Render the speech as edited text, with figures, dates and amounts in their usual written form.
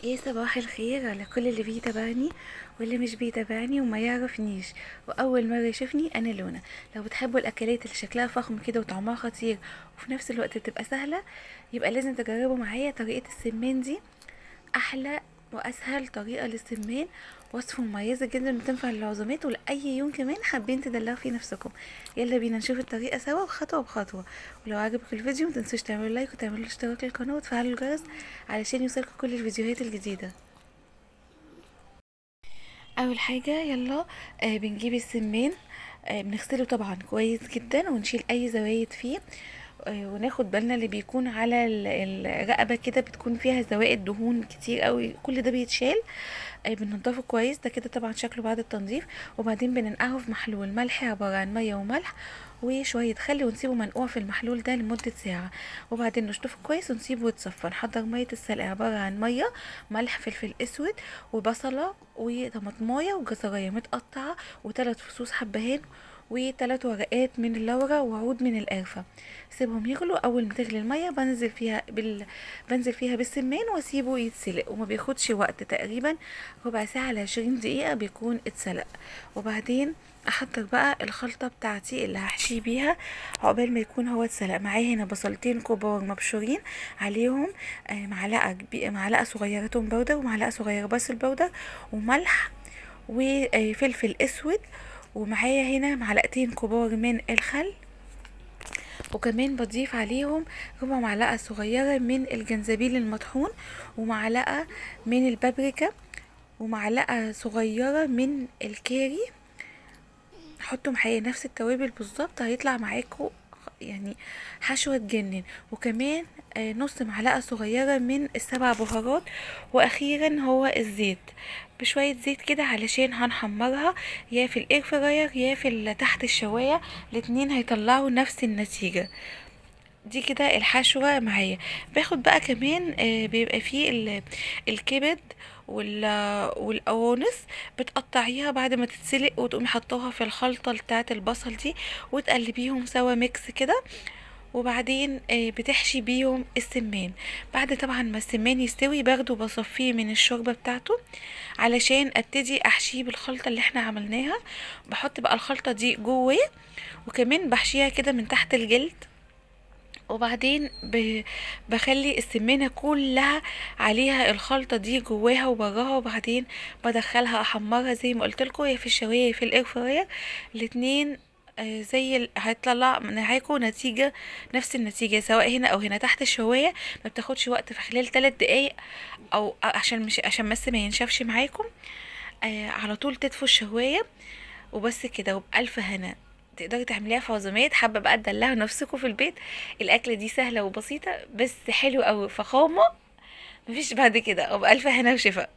يا صباح الخير على كل اللي بيتابعني واللي مش بيتابعني وما يعرفنيش واول مره يشوفني. انا لونا. لو بتحبوا الاكلات اللي شكلها فخم كده وطعمها خطير وفي نفس الوقت بتبقى سهله، يبقى لازم تجربوا معايا طريقه السمان دي. احلى واسهل طريقه للسمان، وصفه مميزه جدا بتنفع للعزومات ولاي يوم كمان حابين تدلعوا فيه نفسكم. يلا بينا نشوف الطريقه سوا خطوه بخطوه. ولو عجبك الفيديو متنسوش تعملوا لايك وتعملوا اشتراك للقناه وتفعلوا الجرس علشان يوصلكوا كل الفيديوهات الجديده. اول حاجه يلا، بنجيب السمان. بنغسله طبعا كويس جدا ونشيل اي زوايد فيه. وناخد بالنا اللي بيكون على الرقبه كده بتكون فيها زوائد دهون كتير قوي، كل ده بيتشال. بننضفه كويس، ده كده طبعا شكله بعد التنظيف. وبعدين بننقعه في محلول ملح عباره عن ميه وملح وشويه خل، ونسيبه منقوع في المحلول ده لمده ساعه. وبعدين نشطفه كويس ونسيبه يتصفى. نحضر ميه السلق عباره عن ميه، ملح، فلفل اسود، وبصله وطماطمايه وجزرايه متقطعه، وثلاث فصوص حبهان، وثلاث ورقات من اللورة وعود من القرفة. سيبهم يغلوا. اول ما تغلي المية بنزل فيها بالسمان واسيبه يتسلق، وما بياخدش وقت، تقريبا ربع ساعة ل20 دقيقة بيكون اتسلق. وبعدين احضر بقى الخلطة بتاعتي اللي هحشي بيها عقبال ما يكون هو اتسلق. معايا هنا بصلتين كبار مبشورين، عليهم معلقة صغيرة توم باودر، ومعلقة صغيرة بصل باودر، وملح، وفلفل اسود. ومعايا هنا معلقتين كبار من الخل، وكمان بضيف عليهم ربع معلقة صغيرة من الجنزبيل المطحون، ومعلقة من البابريكا، ومعلقة صغيرة من الكاري. حطوا معايا نفس التوابل بالظبط، هيطلع معاكم يعني حشوة تجنن. وكمان نص معلقة صغيرة من السبع بهارات. واخيرا هو الزيت، بشوية زيت كده علشان هنحمرها يا في الاير فراير يا في تحت الشواية، الاتنين هيطلعوا نفس النتيجة. دي كده الحشوة معايا. باخد بقى كمان بيبقى فيه الكبد والقوانص، بتقطعيها بعد ما تتسلق وتقومي حطوها في الخلطة بتاعة البصل دي وتقلبيهم سوا ميكس كده. وبعدين بتحشي بيهم السمان. بعد طبعا ما السمان يستوي باخده بصفيه من الشوربة بتاعته علشان ابتدي احشيه بالخلطة اللي احنا عملناها. بحط بقى الخلطة دي جواه، وكمان بحشيها كده من تحت الجلد. وبعدين بخلي السمانة كلها عليها الخلطة دي جواها وبراها. وبعدين بدخلها احمرها زي ما قلت لكم، يا في الشوايه يا في الاير فراير، الاتنين. هيطلع معاكم نتيجة، نفس النتيجة سواء هنا او هنا تحت الشواية. ما بتاخدش وقت، في خلال 3 دقايق او عشان مش عشان بس ما ينشفش معاكم. على طول تدفوا الشواية وبس كده، وبألف هنا. تقدري تعمليها في عزومات، حابه بقى تدلعوا نفسكم في البيت. الاكله دي سهله وبسيطه بس حلوه قوي، فخامه مفيش بعد كده. وبألف هنا وشفا.